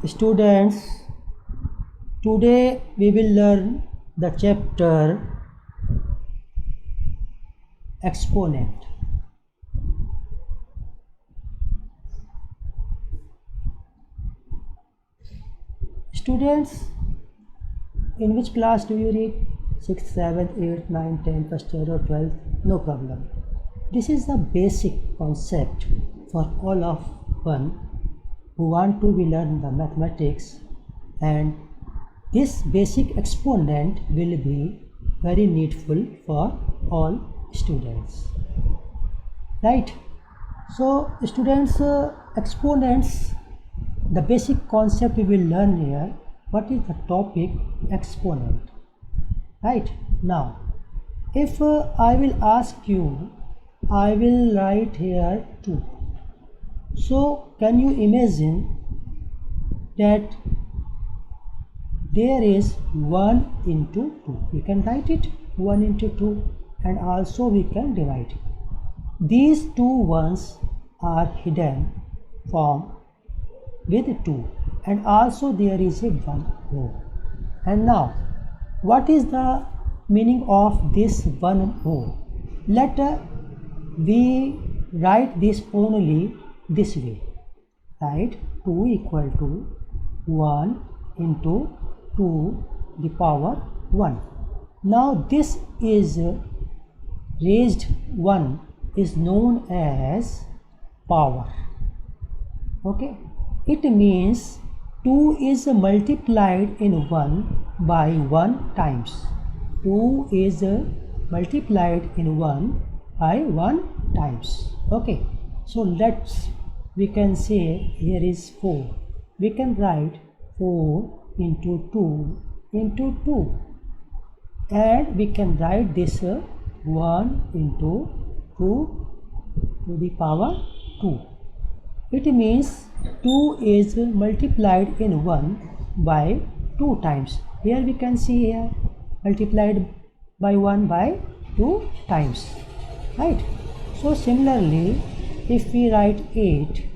Students, today we will learn the chapter exponent. Students, in which class do you read? 6th, 7th, 8th, 9th, 10th, first year or 12th? No problem. This is the basic concept for all of one who want to learn the mathematics, and this basic exponent will be very needful for all students, right? So students, exponents, the basic concept we will learn here. What is the topic? Exponent, right? Now if I will ask you, I will write here 2. So can you imagine that there is 1 into 2? We can write it 1 into 2, and also we can divide it. These two ones are hidden from with 2, and also there is a 1 more. And now what is the meaning of this 1 more? Let we write this only this way, right? 2 equal to 1 into 2 the power 1. Now this is raised 1 is known as power. Okay, it means 2 is multiplied in 1 by 1 times. 2 is multiplied in 1 by 1 times. Okay, so we can say here is 4. We can write 4 into 2 into 2, and we can write this 1 into 2 to the power 2. It means 2 is multiplied in 1 by 2 times. Here we can see here multiplied by 1 by 2 times, right? So similarly, if we write 8,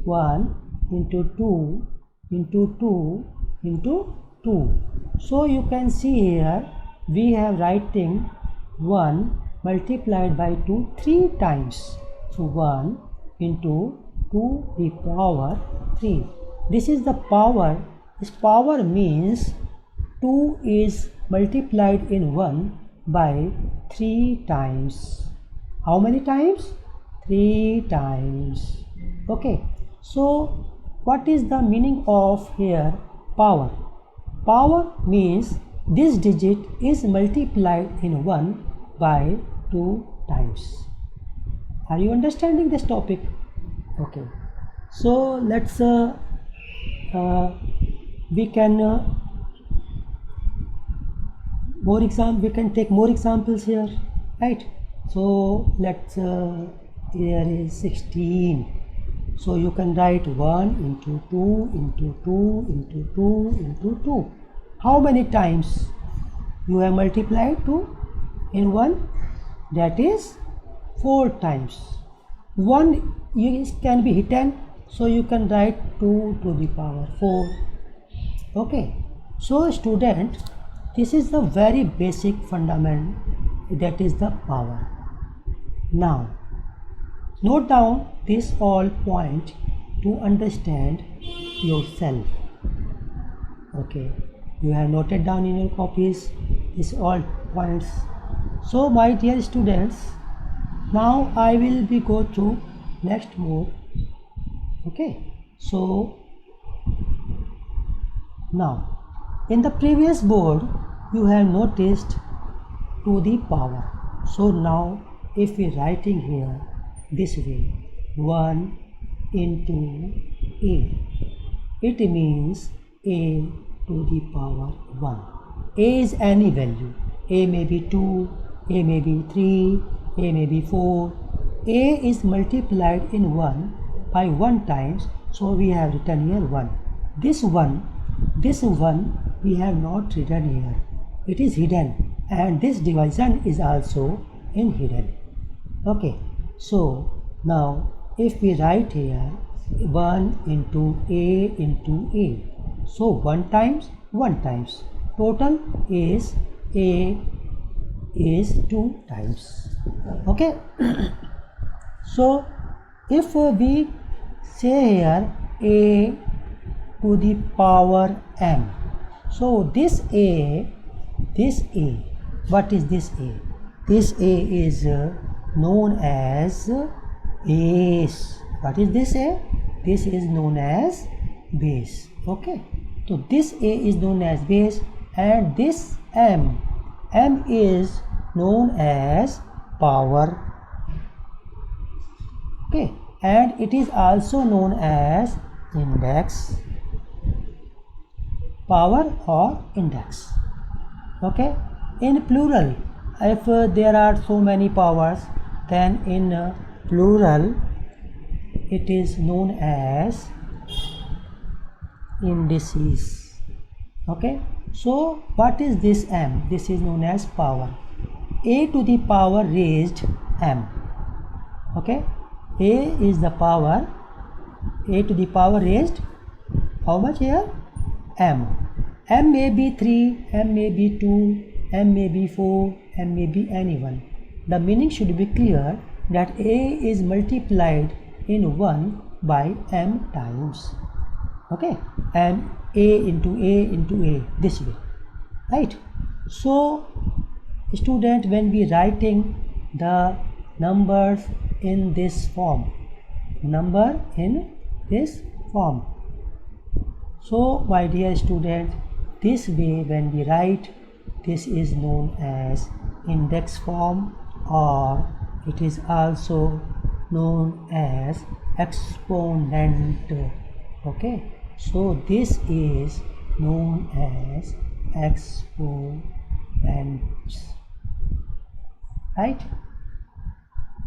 1 into 2 into 2 into 2, so you can see here we have writing 1 multiplied by 2 3 times. So 1 into 2 the power 3. This is the power. This power means 2 is multiplied in 1 by 3 times. How many times? 3 times. Okay, so what is the meaning of here power? Power means this digit is multiplied in 1 by 2 times. Are you understanding this topic? Okay, so let's we can we can take more examples here, right? So let's here is 16. So you can write 1 into 2 into 2 into 2 into 2. How many times you have multiplied 2 in 1? That is 4 times. 1 can be hidden, so you can write 2 to the power 4. Okay, so student, this is the very basic fundament, that is the power. Now note down this all point to understand yourself. Okay, you have noted down in your copies these all points. So my dear students, now I will be go to next mode. Okay, so now in the previous board you have noticed to the power. So now if we writing here this way, 1 into a, it means a to the power 1. A is any value. A may be 2, a may be 3, a may be 4. A is multiplied in 1 by 1 times, so we have written here 1. This 1 we have not written here. It is hidden, and this division is also in hidden. Okay, so now if we write here 1 into a, So 1 times 1 times. Total is a is 2 times. Okay. So if we say here a to the power m, so this a, what is this a? This a is known as base. What is this a? This is known as base. Okay, so this a is known as base, and this m is known as power. Okay, and it is also known as index, power or index. Okay, in plural, if there are so many powers, then in plural it is known as indices. Okay, so what is this m? This is known as power. A to the power raised m. Okay, a is the power, a to the power raised how much here? M. M may be 3, m may be 2, m may be 4, m may be anyone. The meaning should be clear that a is multiplied in 1 by m times. Okay, and a into a this way, right? So student, when we writing the numbers in this form, so my dear student, this way when we write, this is known as index form, or it is also known as exponent. Okay, so this is known as exponents, right?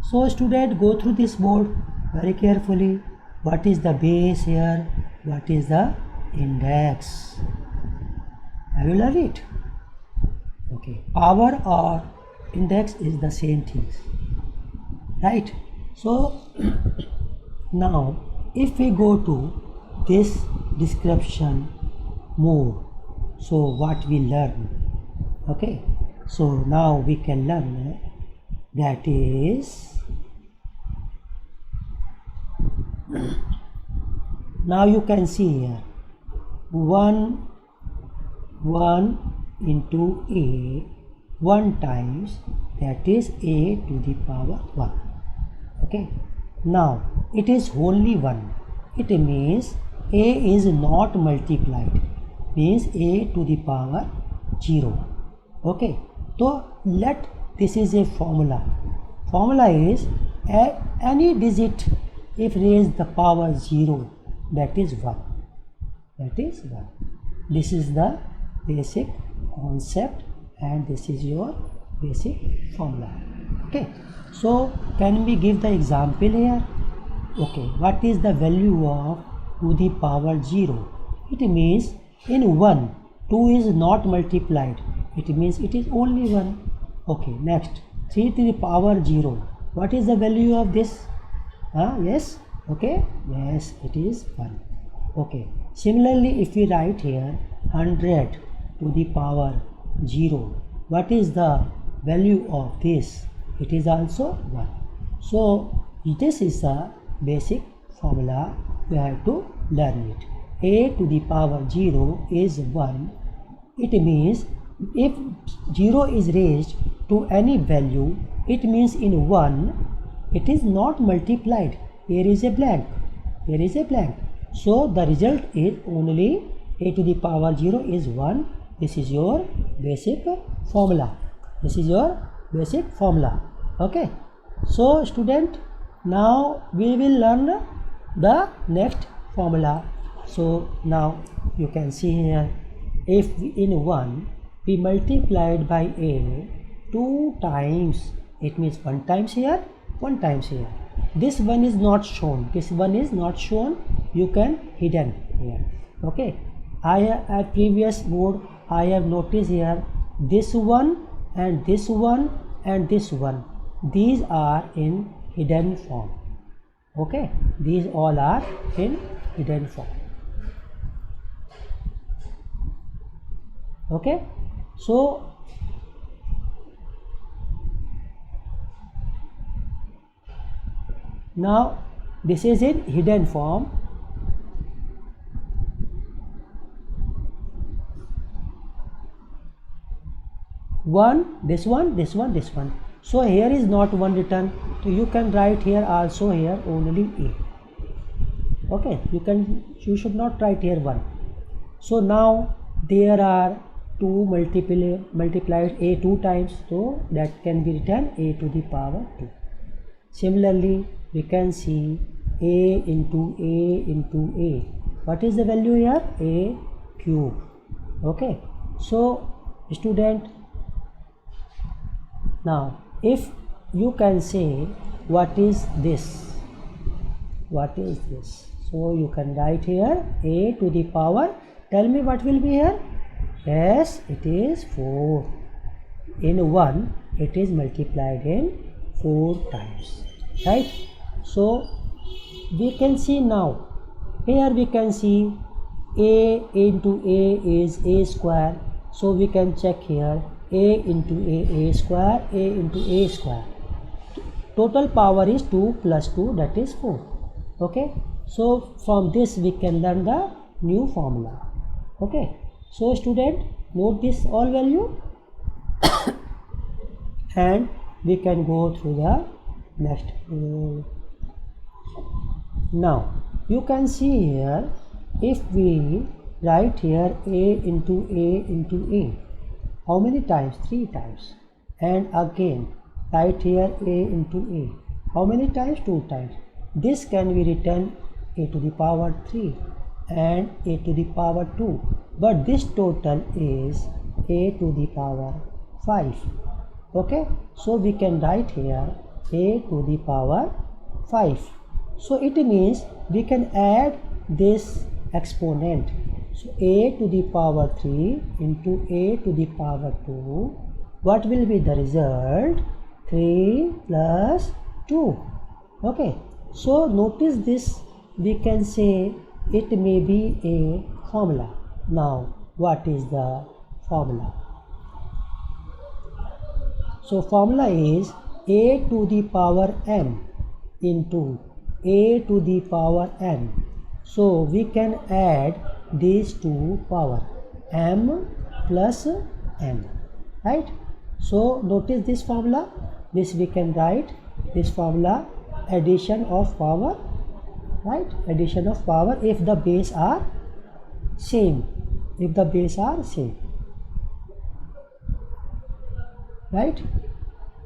So student, go through this board very carefully. What is the base here? What is the index? Have you learned it? Okay, power or index is the same thing, right? So now if we go to this description more, so what we learn? Okay, so now we can learn, that is, now you can see here 1 into a 1 times, that is a to the power 1. Okay, now it is only 1. It means a is not multiplied, means a to the power 0. Okay, so this is a formula. Formula is any digit if raised the power 0, that is 1. That is 1. This is the basic concept, and this is your basic formula. Okay, so can we give the example here? Okay, what is the value of to the power 0? It means in 1, 2 is not multiplied. It means it is only 1. Okay, next, 3 to the power 0. What is the value of this? Yes, okay, yes, it is 1. Okay, similarly, if we write here 100 to the power 0, what is the value of this? It is also 1. So this is the basic formula, we have to learn it. A to the power 0 is 1. It means if 0 is raised to any value, it means in 1 it is not multiplied. Here is a blank, here is a blank. So the result is only a to the power 0 is 1. This is your basic formula. This is your basic formula. Okay, so student, now we will learn the next formula. So now you can see here, if in 1 we multiplied by a 2 times, it means 1 times here, 1 times here. This one is not shown, this one is not shown, you can hidden here. Okay, at previous board I have noticed here this one and this one and this one, these are in hidden form. Okay, these all are in hidden form. Okay, so now this is in hidden form. This one. So here is not 1 written, so you can write here also here only a. Okay, you should not write here 1. So now there are 2 multiplied a 2 times, so that can be written a to the power 2. Similarly, we can see a into a. What is the value here? A cube. Okay, so student, now if you can say what is this, so you can write here a to the power, tell me what will be here. Yes, it is 4. In 1 it is multiplied in 4 times, right? So we can see now, here we can see a into a is a square, so we can check here a into a square, a into a square. Total power is 2 plus 2, that is 4. Okay, so from this we can learn the new formula. Okay, so student, note this all value and we can go through the next. Now you can see here, if we write here a into a, how many times? 3 times. And again write here a into a, how many times? 2 times. This can be written a to the power 3 and a to the power 2, but this total is a to the power 5. Okay, so we can write here a to the power 5. So it means we can add this exponent. So a to the power 3 into a to the power 2, what will be the result? 3 plus 2. Okay, so notice this, we can say it may be a formula. Now what is the formula? So formula is a to the power m into a to the power n. So we can add these two power, m plus n, right? So notice this formula, this we can write this formula, addition of power, right? Addition of power if the base are same, right?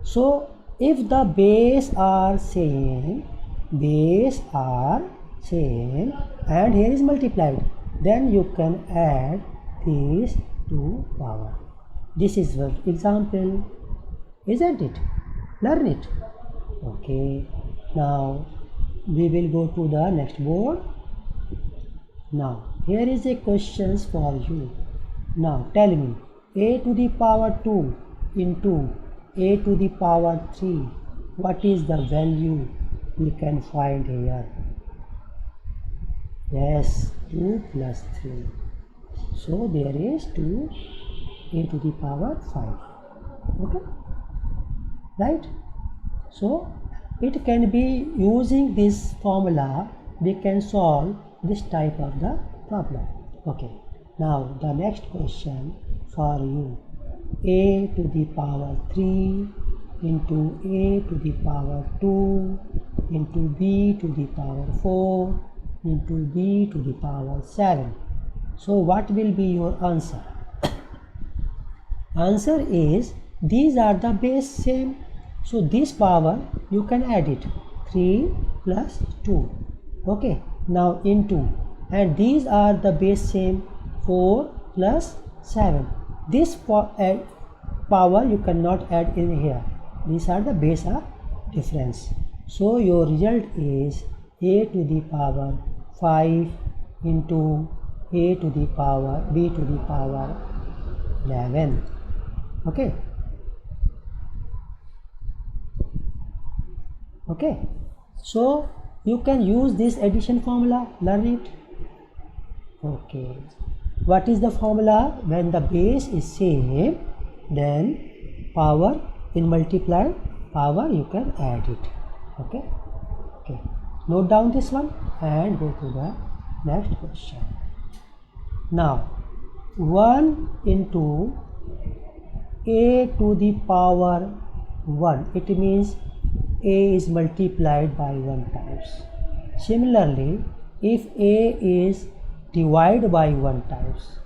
So if the base are same and here is multiplied, then you can add these two power. This is the example, isn't it? Learn it. Okay, now we will go to the next board. Now here is a questions for you. Now tell me, a to the power 2 into a to the power 3, what is the value we can find here? Yes, 2 plus 3. So there is 2 a to the power 5. Okay, right? So it can be using this formula, we can solve this type of the problem. Okay, now the next question for you, a to the power 3 into a to the power 2 into b to the power 4 into b to the power 7. So what will be your answer? Answer is, these are the base same, so this power you can add it, 3 plus 2. Okay, now into, and these are the base same, 4 plus 7. This power you cannot add in here, these are the base are difference. So your result is a to the power 5 into a to the power b to the power 11. Okay, okay, so you can use this addition formula, learn it. Okay, what is the formula? When the base is same, then power in multiplied power you can add it. Okay. Note down this one and go to the next question. Now 1 into a to the power 1, it means a is multiplied by 1 times. Similarly, if a is divided by 1 times,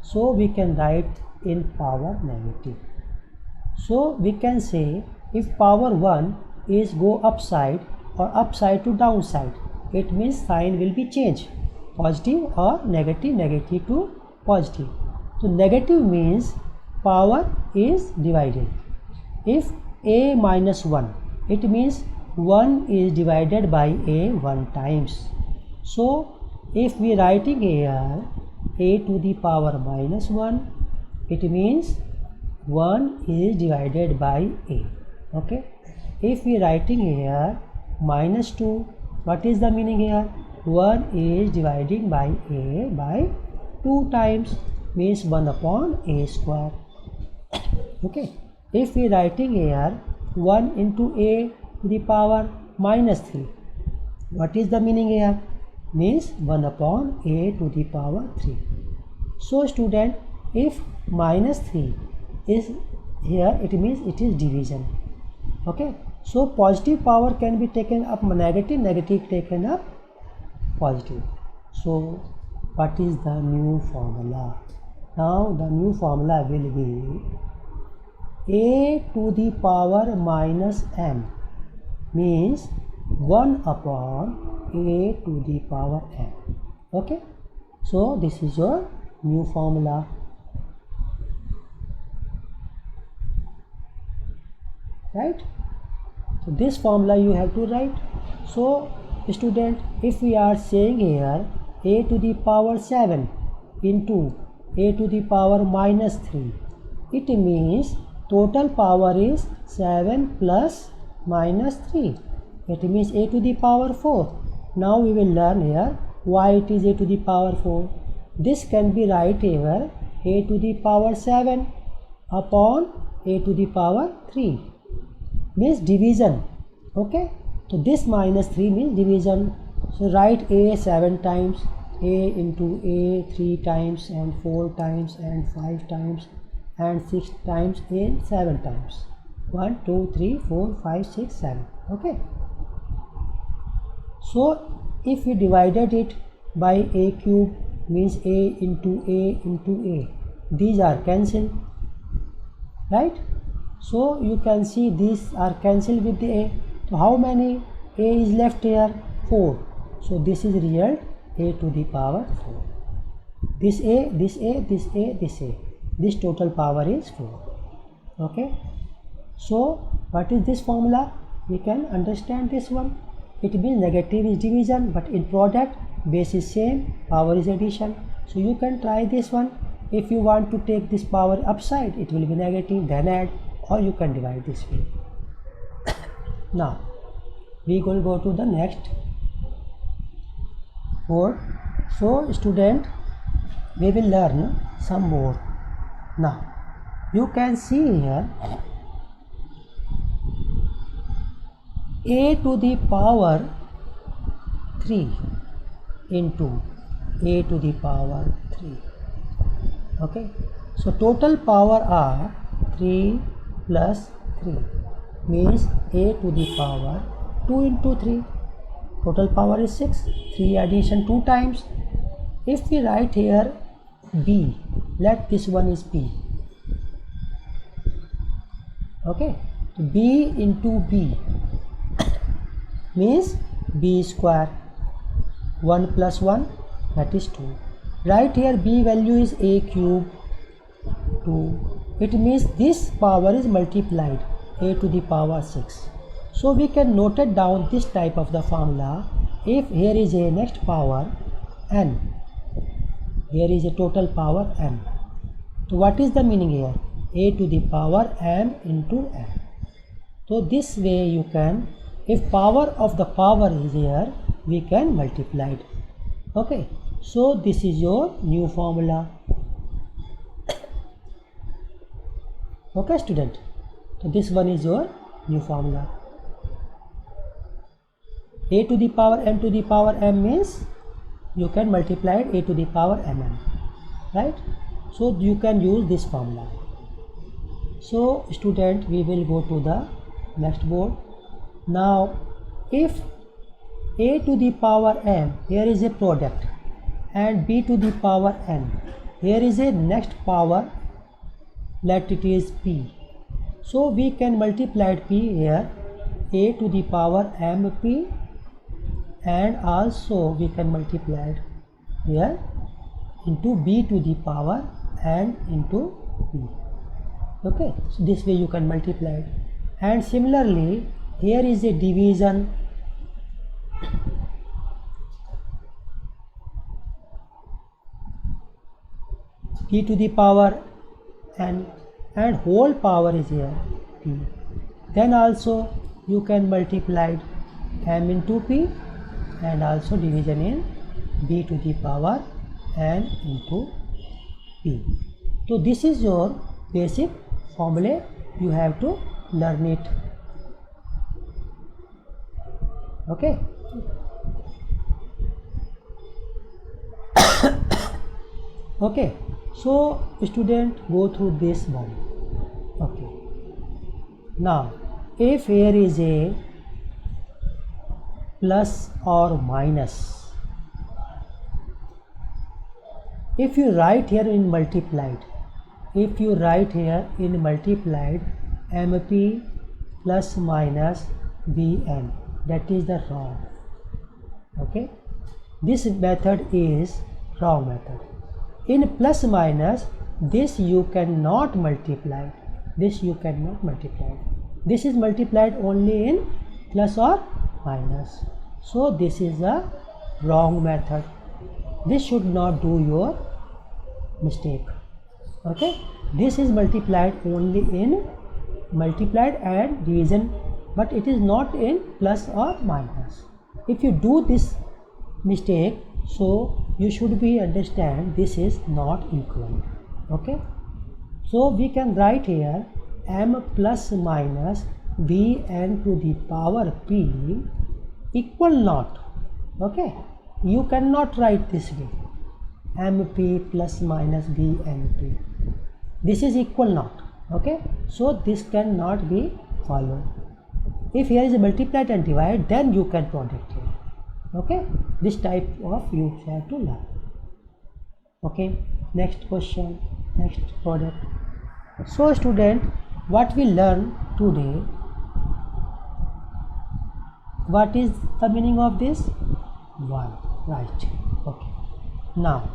so we can write in power negative. So we can say if power 1 is go upside or upside to downside, it means sign will be changed, positive or negative, negative to positive. So negative means power is divided. If a minus 1, it means 1 is divided by a 1 times. So if we writing here a to the power minus 1, it means 1 is divided by a. Okay. If we writing here minus 2, what is the meaning here? 1 is dividing by a by 2 times, means 1 upon a square. Okay. If we writing here 1 into a to the power minus 3, what is the meaning here? Means 1 upon a to the power 3. So student, if minus 3 is here, it means it is division. Okay. So positive power can be taken up negative, negative taken up positive. So what is the new formula? Now the new formula will be a to the power minus m, means 1 upon a to the power m. Okay. So this is your new formula. Right. So this formula you have to write. So student, if we are saying here a to the power 7 into a to the power minus 3, it means total power is 7 plus minus 3. It means a to the power 4. Now we will learn here why it is a to the power 4. This can be right here a to the power 7 upon a to the power 3, means division. Okay. So this minus 3 means division. So write a 7 times, a into a 3 times and 4 times and 5 times and 6 times, a 7 times. 1, 2, 3, 4, 5, 6, 7. Okay. So if we divided it by a cube, means a into a, these are cancelled, right? So you can see these are cancelled with the a. So how many a is left here? 4. So this is real a to the power 4. This a, this a, this a, this a. This total power is 4. Okay. So what is this formula? We can understand this one. It means negative is division, but in product base is same, power is addition. So you can try this one. If you want to take this power upside, it will be negative, then add, or you can divide this way. Now we will go to the next board. So student, we will learn some more. Now you can see here a to the power 3 into a to the power 3. Okay. So total power are 3 plus 3, means a to the power 2 into 3. Total power is 6. 3 addition 2 times. If we write here b, let this one is b. Okay. So b into b means b square. 1 plus 1, that is 2. Right here b value is a cube 2. It means this power is multiplied, a to the power 6. So we can note it down this type of the formula. If here is a next power n, here is a total power m. So what is the meaning here? A to the power m into m. So this way you can, if power of the power is here, we can multiply it. Okay. So this is your new formula. Okay student, so this one is your new formula. A to the power n to the power m means you can multiply it a to the power mm, right? So you can use this formula. So student, we will go to the next board. Now if a to the power m, here is a product, and b to the power n, here is a next power, let it is p. So we can multiply p here, a to the power mp, and also we can multiply it here into b to the power n into p. Okay, so this way you can multiply it. And similarly here is a division. P to the power n and whole power is here p. Then also you can multiply m into p, and also division in b to the power n into p. So this is your basic formula, you have to learn it. Okay. Okay, so student, go through this one. Okay, now if here is a plus or minus, if you write here in multiplied, if you write here in multiplied mp plus minus bn, that is the wrong. Okay, this method is wrong method. In plus minus, this you cannot multiply, this you cannot multiply, this is multiplied only in plus or minus. So this is a wrong method, this should not do your mistake. Okay, this is multiplied only in multiplied and division, but it is not in plus or minus. If you do this mistake, so you should be understand this is not equal. Okay, so we can write here m plus minus bn to the power p equal not. Okay, you cannot write this way, mp plus minus bnp, this is equal not. Okay, so this cannot be followed. If here is a multiplied and divide, then you can product here. Okay, this type of you have to learn. Okay, next question, next product. So student, what we learn today, what is the meaning of this? 1, right? Okay, now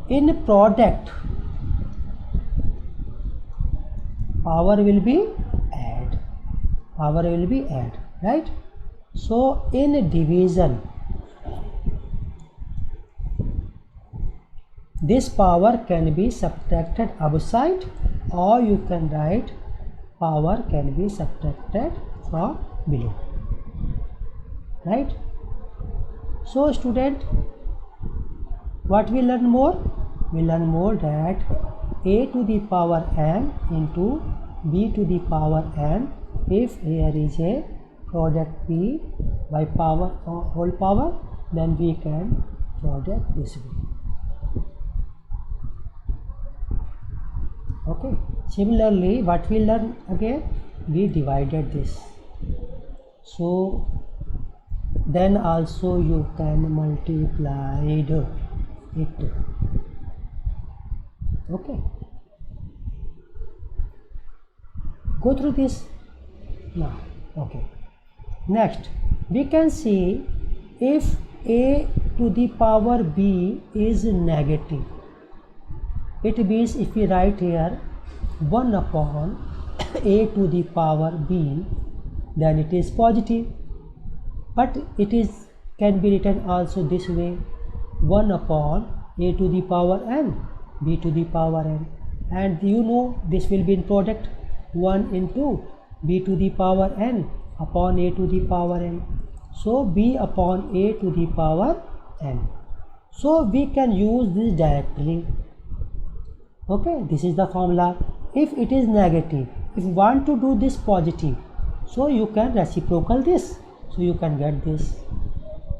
in product, power will be add, power will be add, right? So in division, this power can be subtracted outside, or you can write power can be subtracted from below, right? So student, what we learn more? We learn more that a to the power n into b to the power n, if here is a product p by power or whole power, then we can product this way. Okay, similarly what we learn again, we divided this, so then also you can multiply it. Okay, go through this now. Okay, next we can see if a to the power b is negative, it means if we write here 1 upon a to the power b, then it is positive. But it is can be written also this way, 1 upon a to the power n, b to the power n, and you know this will be in product, 1 into b to the power n upon a to the power n, so b upon a to the power n. So we can use this directly. Okay, this is the formula. if it is negative, if you want to do this positive, so you can reciprocal this, so you can get this.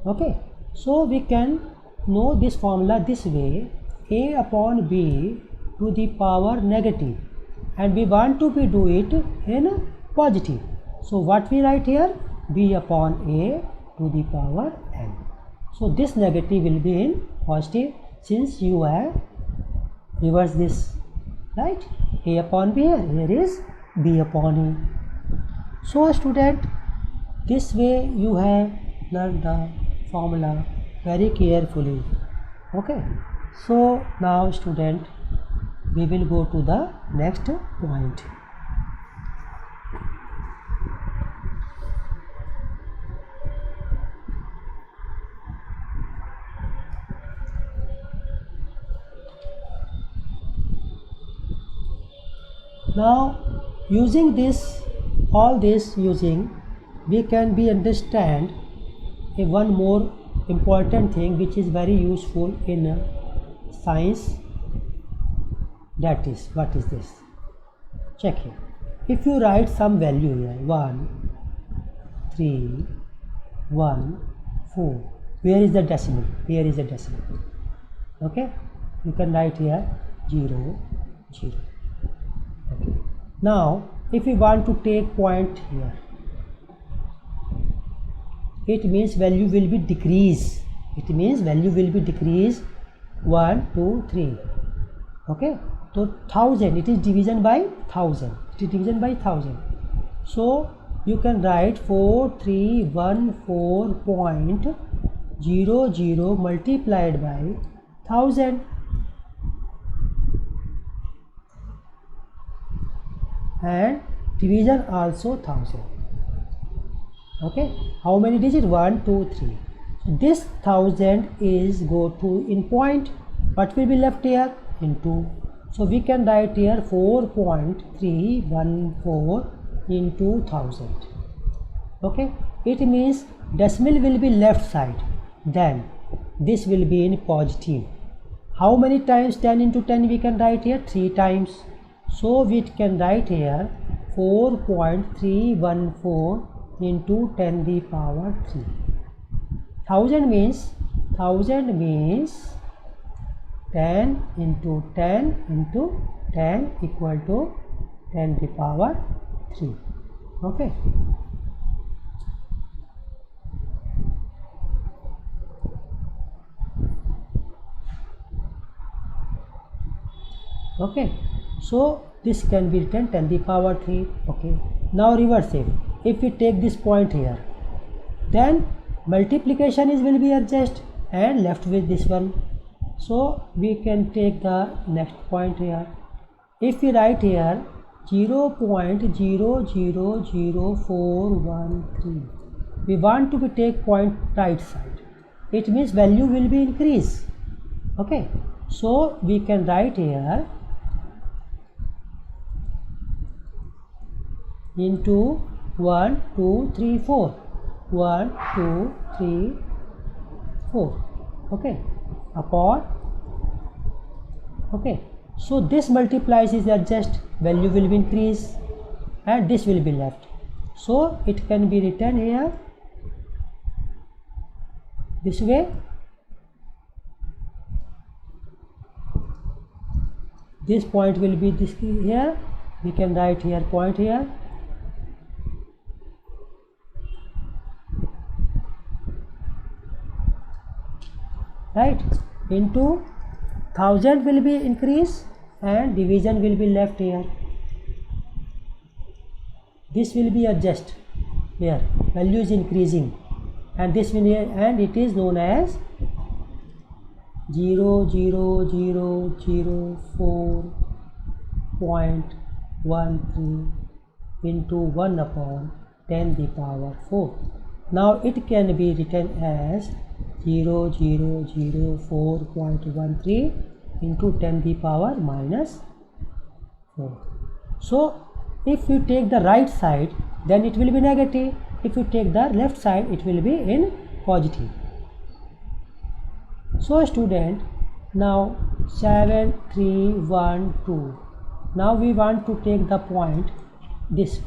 Okay, so we can know this formula this way: a upon b to the power negative, and we want to do it in positive. So what we write here? B upon a to the power n. So this negative will be in positive, since you have reversed this, right? A upon b, here is b upon a. So student, this way you have learned the formula very carefully. Okay, so now student, we will go to the next point. Now using this, all this using, we can be understand one more important thing which is very useful in science. That is, what is this? Check here. If you write some value here, 1, 3, 1, 4, where is the decimal? Here is the decimal. Okay, you can write here 0, 0. Okay. Now if we want to take point here, it means value will be decrease. It means value will be decrease 1, 2, 3. Okay, so 1000, it is division by 1000. It is division by 1000. So you can write 4314.00 multiplied by 1000. And division also 1000. Okay, how many digits? 1, 2, 3. So this 1000 is go to in point. What will be left here? Into. So we can write here 4.314 into 1000. Okay, it means decimal will be left side, then this will be in positive. How many times 10 into 10 we can write here? 3 times. So we can write here 4.314 into 10 the power 3. 1000 means 10 into 10 into 10 equal to 10 the power 3. Okay. Okay, so this can be written 10 the power 3. Okay, now reverse it. If we take this point here, then multiplication is will be adjust and left with this one. So we can take the next point here. If we write here 0.000413, we want to take point right side. It means value will be increase. Okay, so we can write here into 1, 2, 3, 4. 1, 2, 3, 4. Okay, upon. Okay, so this multiplies is adjust, value will be increase and this will be left. So it can be written here this way. This point will be this here. We can write here point here. Right, into 1000 will be increase and division will be left here. This will be adjust here, value is increasing, and this will here, and it is known as 0.000413 into 1 upon 10 the power 4. Now it can be written as 0.000413 into 10 the power minus 4. So if you take the right side, then it will be negative. If you take the left side, it will be in positive. So student, now 7312, Now we want to take the point this.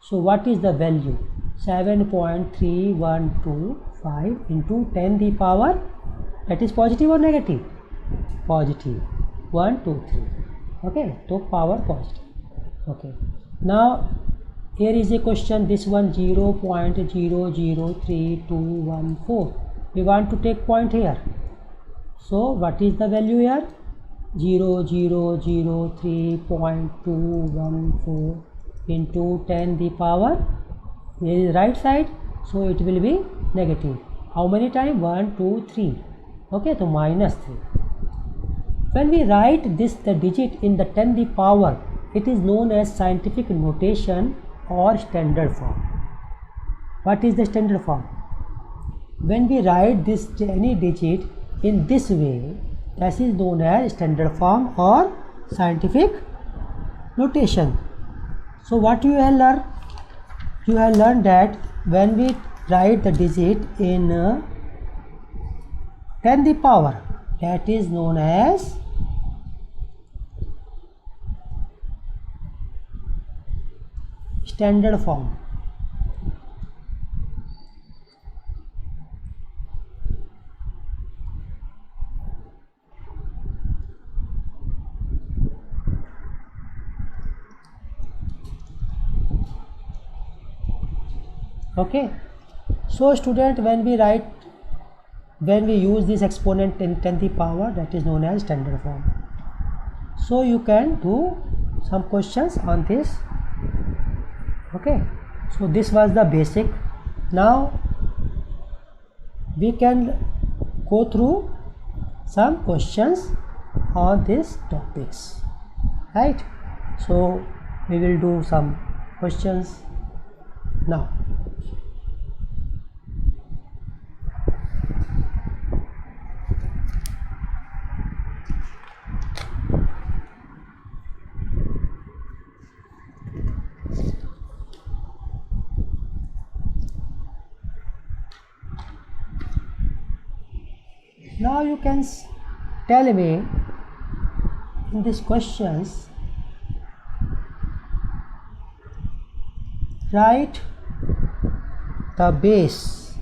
So what is the value? 7.3125 into 10 the power, that is positive or negative? Positive. 1 2 3. Okay, so power positive. Okay, now here is a question, this one 0.003214. We want to take point here. So what is the value here? 0003.214 into 10 the power, here is right side, so it will be negative. How many times? 1 2 3. Okay, so minus 3. When we write this the digit in the 10 the power, it is known as scientific notation or standard form. What is the standard form? When we write this any digit in this way, that is known as standard form or scientific notation. So what you have learned? You have learned that when we write the digit in 10 the power, that is known as standard form. Okay, so student, when we use this exponent in 10 the power, that is known as standard form. So you can do some questions on this. Okay, so this was the basic. Now we can go through some questions on these topics, right? So we will do some questions now. Now you can tell me in these questions, write the base,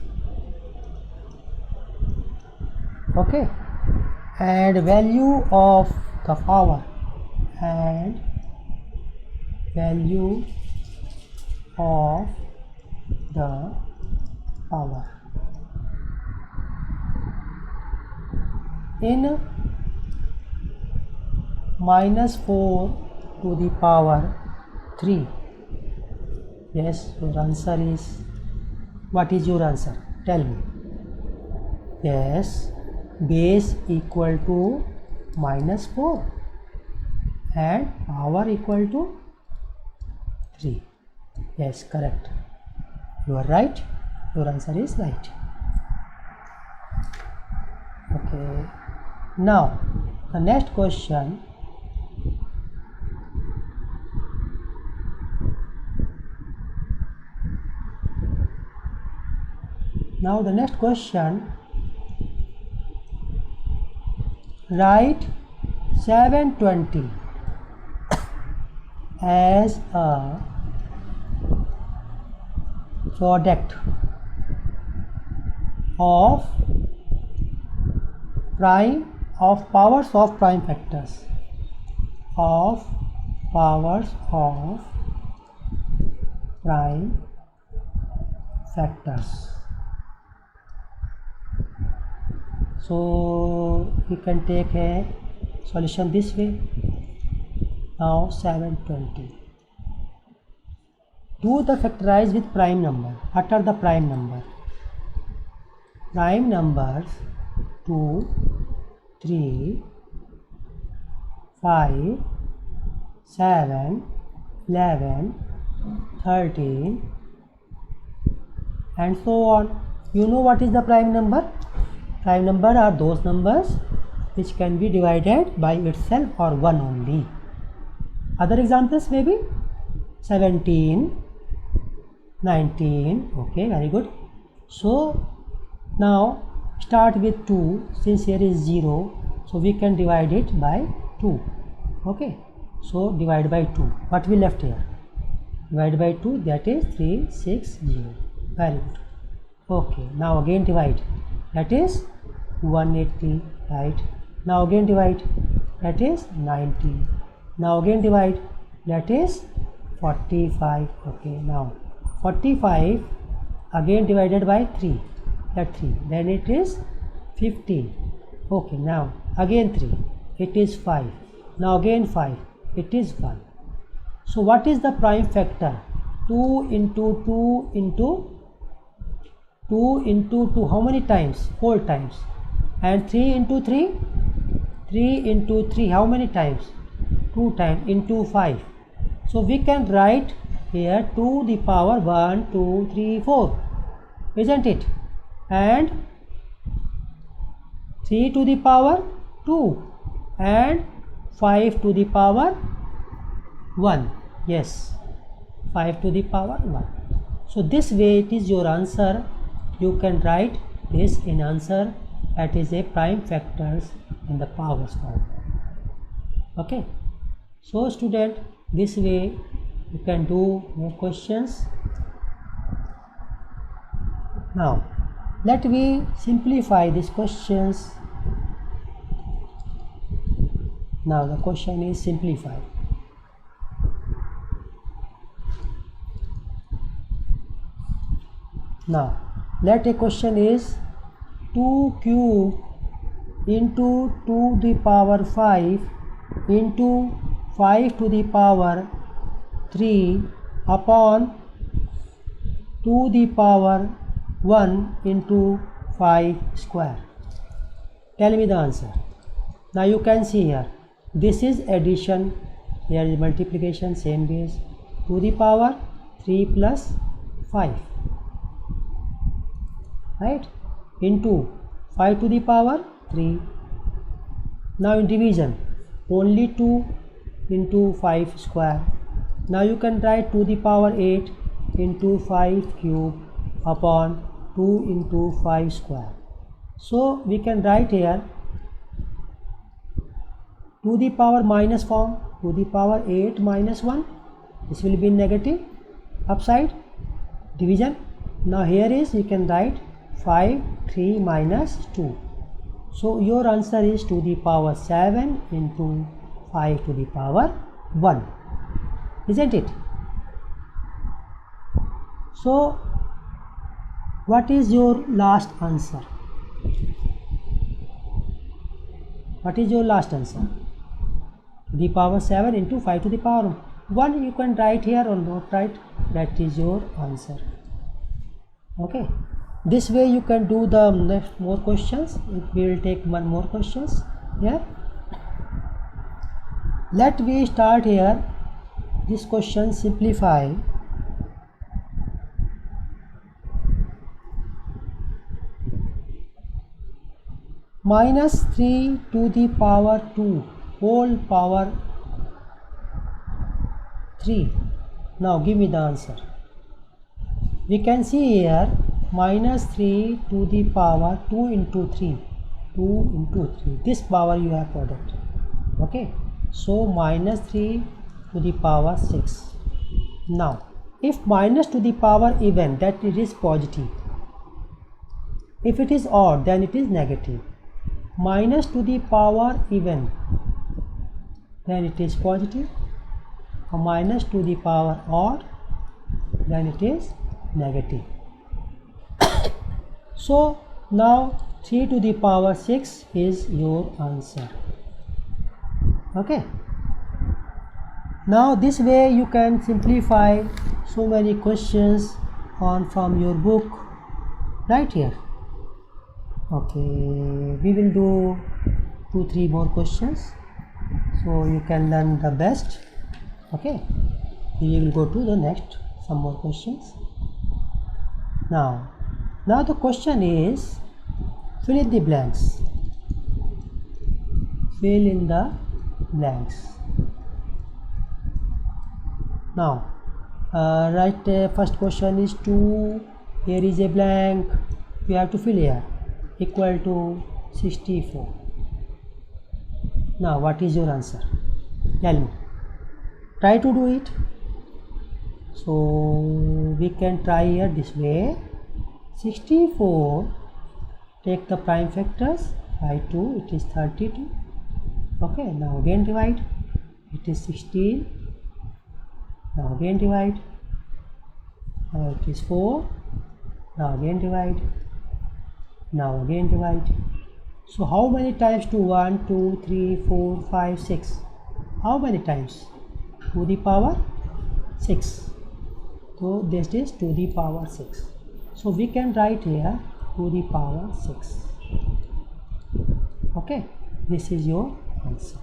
okay, and value of the power, and value of the power in -4 to the power 3. Yes, your answer is, what is your answer? Tell me. Yes, base equal to -4 and power equal to 3. Yes, correct. You are right. Your answer is right. Okay. Now the next question, write 720 as a product of powers of prime factors, of powers of prime factors. So we can take a solution this way. Now 720. Do the factorize with prime number. What are the prime number? Prime numbers 2, 3, 5, 7, 11, 13 and so on. You know what is the prime number? Prime number are those numbers which can be divided by itself or one only. Other examples may be 17, 19. Okay, very good. So now start with 2, since here is 0, so we can divide it by 2. Okay, So divide by 2. What we left here? Divide by 2, that is 360. Very good. Okay, now again divide. That is 180, right? Now again divide. That is 90. Now again divide. That is 45. Okay, now 45 again divided by 3. That 3. Then it is 15. Okay, now again 3. It is 5. Now again 5. It is 1. So what is the prime factor? 2 into 2 into 2 into 2. How many times? 4 times. And 3 into 3? 3 into 3. How many times? 2 times into 5. So we can write here 2 the power 1, 2, 3, 4. Isn't it? And 3 to the power 2. And 5 to the power 1. Yes, 5 to the power 1. So this way it is your answer. You can write this in answer, that is a prime factors in the powers form. Okay, so student, this way you can do more questions. Now let me simplify these questions. Now the question is simplified. Now let a question is 2 cube into 2 to the power 5 into 5 to the power 3 upon 2 to the power 1 into 5 square. Tell me the answer. Now you can see here, this is addition, here is multiplication, same base, 2 to the power 3 plus 5, right, into 5 to the power 3. Now in division, only 2 into 5 square. Now you can write 2 to the power 8 into 5 cube upon 2 into 5 square. So we can write here 2 to the power minus form, 2 to the power 8 minus 1. This will be negative upside division. Now here is, you can write 5, 3 minus 2. So your answer is 2 to the power 7 into 5 to the power 1. Isn't it? So what is your last answer? What is your last answer? To the power 7 into 5 to the power 1. You can write here or not write. That is your answer. Okay. This way you can do the next more questions. We will take one more questions here. Let me start here. This question simplify. Minus 3 to the power 2 whole power 3. Now give me the answer. We can see here minus 3 to the power 2 into 3. 2 into 3. This power you have product. Okay. So minus 3 to the power 6. Now if minus to the power even, that it is positive. If it is odd, then it is negative. Minus to the power even, then it is positive. Or minus to the power odd, then it is negative. So now 3 to the power 6 is your answer. Okay. Now this way you can simplify so many questions on from your book right here. Okay, we will do 2-3 more questions so you can learn the best. Okay, we will go to the next some more questions. Now the question is, fill in the blanks. Fill in the blanks. Now first question is 2, here is a blank, we have to fill here, equal to 64. Now what is your answer? Tell me. Try to do it. So we can try here this way. 64, take the prime factors by 2, it is 32. Okay, now again divide, it is 16. Now again divide, now it is 4. Now again divide, now again divide. So how many times to 1, 2, 3, 4, 5, 6? How many times? To the power 6. So this is to the power 6. So we can write here to the power 6. Okay, this is your answer.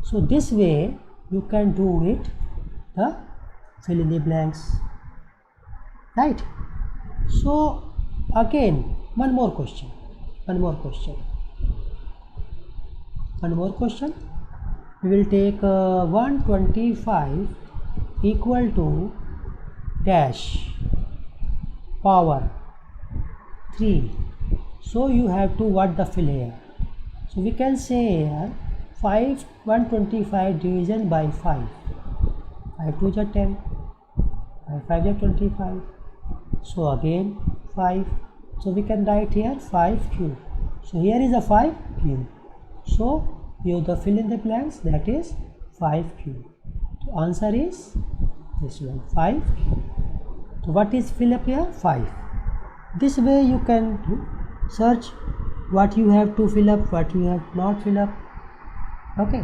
So this way you can do it, the fill in the blanks, right? So again one more question. We will take 125 equal to dash power 3. So you have to what the fill here. So we can say here 125 division by 5. 5 2 is 10, 5 is 25. So again 5. So we can write here 5 cube. So here is a 5 cube. So you have the fill in the blanks, that is 5 cube. So answer is this one, 5 cube. So what is fill up here? 5. This way you can search what you have to fill up, what you have not fill up. Okay.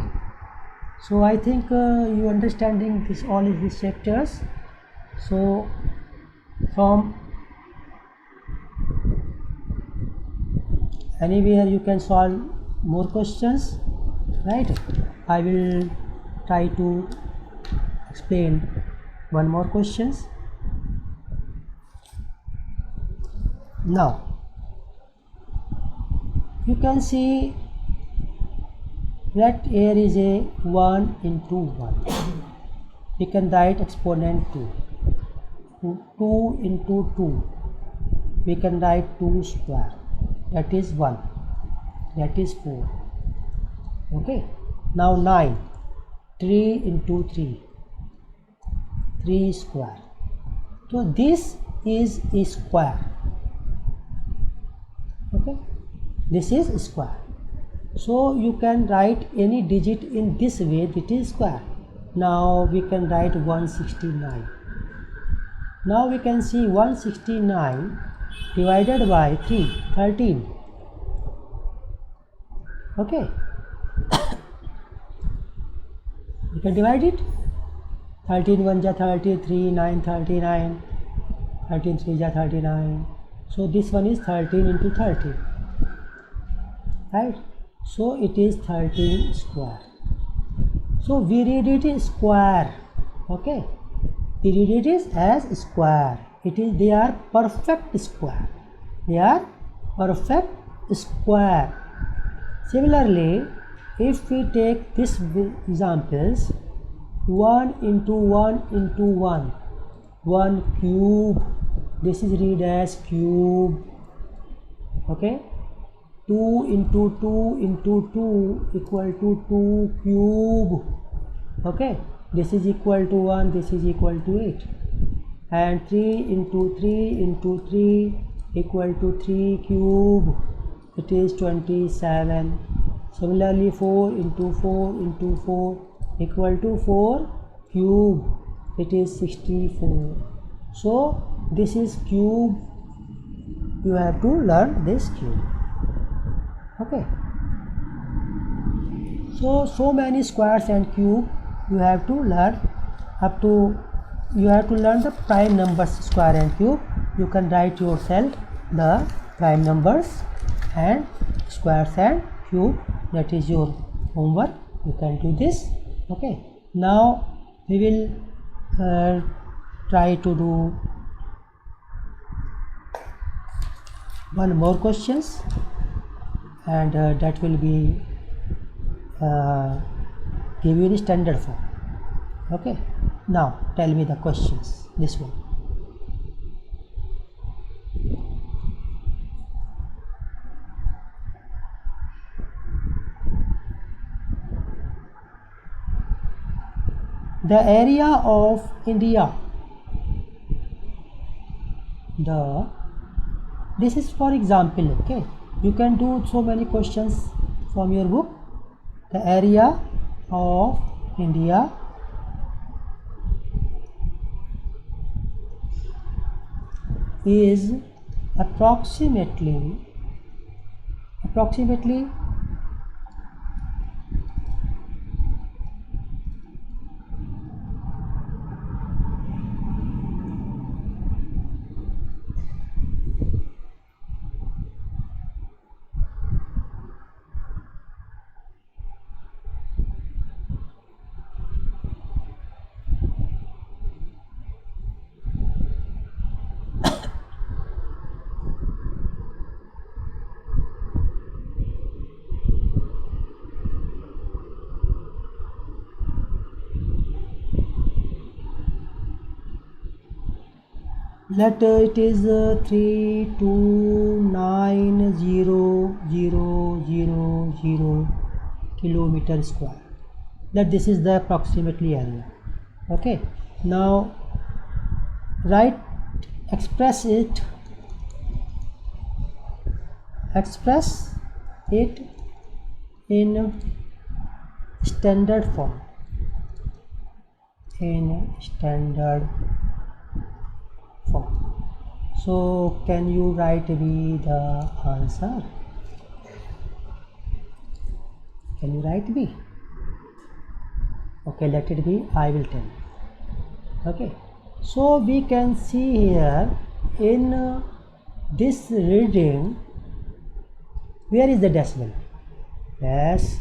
So I think you understanding this all is these chapters. So from anywhere you can solve more questions, right? I will try to explain one more questions. Now you can see that here is a 1 into 1. We can write exponent 2. 2 into 2. We can write 2 square. That is 1. That is 4. Okay. Now 9. 3 into 3. 3 square. So this is a square. Okay. This is square. So you can write any digit in this way, that is square. Now we can write 169. Now we can see 169 divided by 3, 13. Okay. You can divide it. 13 1 ja 33, 9 39, 13 3 ja 39. So this one is 13 into 30. Right? So it is 13 square. So we read it as square. Okay. We read it as square. They are perfect square. They are perfect square. Similarly, if we take this examples, 1 into 1 into 1, 1 cube, this is read as cube. Okay. 2 into 2 into 2 equal to 2 cube. Okay. This is equal to 1, this is equal to 8. And 3 into 3 into 3 equal to 3 cube. It is 27. Similarly, 4 into 4 into 4 equal to 4 cube. It is 64. So this is cube. You have to learn this cube. Okay. So many squares and cube you have to learn. Up to you have to learn the prime numbers, square and cube. You can write yourself the prime numbers and squares and cube. That is your homework. You can do this. Okay. Now we will try to do one more questions, and that will be give you the standard form. Okay. Now tell me the questions. This one. the area of India. This is for example, okay? You can do so many questions from your book. The area of India is approximately let it is 329,000 kilometer square. That this is the approximately area. Okay, now express it in standard form. So can you write me the answer? Can you write me? Okay, let it be, I will tell you. Okay, so we can see here in this reading, where is the decimal? Yes,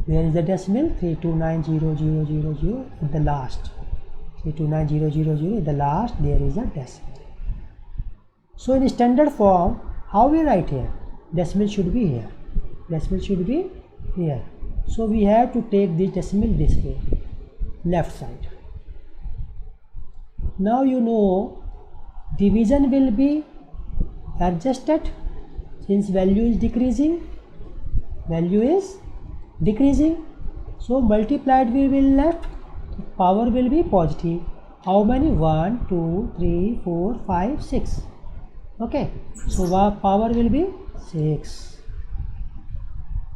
where is the decimal? 329,000 at the last. 329,000 at the last, there is a decimal. So in standard form, how we write here? Decimal should be here. Decimal should be here. So we have to take this decimal this way, left side. Now you know division will be adjusted since value is decreasing. So multiplied will be left, power will be positive. How many? 1, 2, 3, 4, 5, 6. Okay, so power will be 6.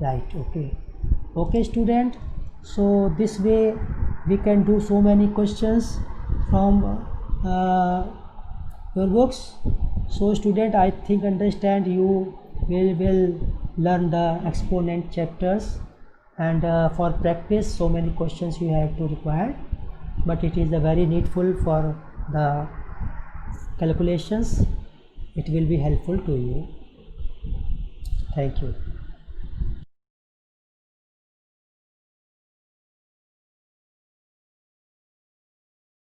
Right, okay student. So this way we can do so many questions from your books. So student, I think understand you will learn the exponent chapters, and for practice so many questions you have to require, but it is very needful for the calculations. It will be helpful to you. Thank you.